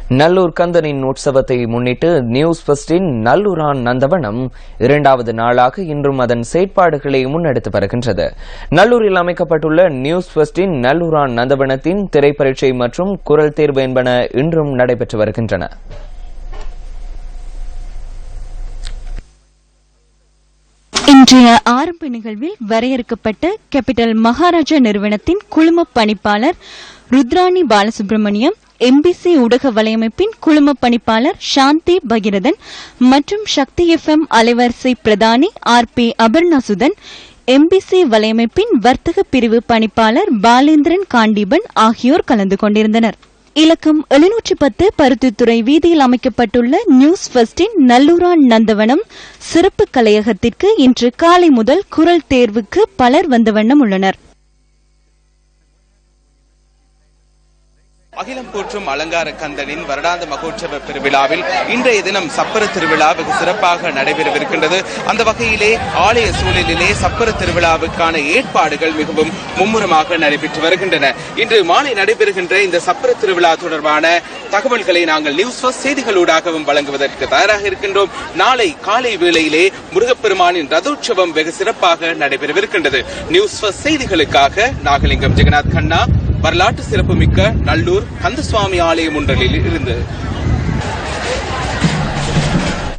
நல்லூர் கந்தனின் உற்சவத்தை முன்னிட்டு நியூஸ் ஃபர்ஸ்டின் நல்லூரான் நந்தவனம் இரண்டாவது நாளாக இன்றும் அதன் செயற்பாடுகளை முன்னெடுத்து வருகின்றது. நல்லூரில் அமைக்கப்பட்டுள்ள நியூஸ் ஃபர்ஸ்டின் நல்லூரான் நந்தவனத்தின் திரைப்பரீட்சை மற்றும் குரல் தேர்வு என்பன இன்றும் நடைபெற்று வருகின்றன. இன்றைய ஆரம்ப நிகழ்வில் வரையறுக்கப்பட்ட கேபிட்டல் மகாராஜா நிறுவனத்தின் குழும பணிப்பாளர் ருத்ராணி பாலசுப்ரமணியம், எம்பிசி ஊடக வலையமைப்பின் குழும பணிப்பாளர் சாந்தி பகிரதன் மற்றும் சக்தி FM அலைவரிசை பிரதானி RP அபர்ணாசுதன், எம்பிசி வலையமைப்பின் வர்த்தக பிரிவு பணிப்பாளர் பாலேந்திரன் காண்டீபன் ஆகியோர் கலந்து கொண்டிருந்தனர். இலக்கம் 710 பருத்தித்துறை வீதியில் அமைக்கப்பட்டுள்ள நியூஸ் ஃபர்ஸ்டின் நல்லூரான் நந்தவனம் சிறப்பு கலையகத்திற்கு இன்று காலை முதல் குரல் தேர்வுக்கு பலர் வந்த வண்ணம் உள்ளனர். அகிலம் போற்றும் அலங்கார கந்தனின் வருடாந்த மகோற்சவ பெருவிழாவில் இன்றைய தினம் சப்பர திருவிழா வெகு சிறப்பாக நடைபெறவிருக்கின்றது. அந்த வகையிலே ஆலய சூழலிலே சப்பர திருவிழாவுக்கான ஏற்பாடுகள் மிகவும் மும்முரமாக நடைபெற்று வருகின்றன. இன்று மாலை நடைபெறுகின்ற இந்த சப்பர திருவிழா தொடர்பான தகவல்களை நாங்கள் நியூஸ் ஃபர்ஸ்ட் செய்திகளூடாகவும் வழங்குவதற்கு தயாராக இருக்கின்றோம். நாளை காலை வேளையிலே முருகப்பெருமானின் ரதோற்சவம் வெகு சிறப்பாக நடைபெறவிருக்கின்றது. நியூஸ் ஃபர்ஸ்ட் செய்திகளுக்காக நாகலிங்கம் ஜெகநாத் கண்ணா, வரலாற்று சிறப்புமிக்க நல்லூர் கந்தசுவாமி ஆலயம் ஒன்றில் இருந்து.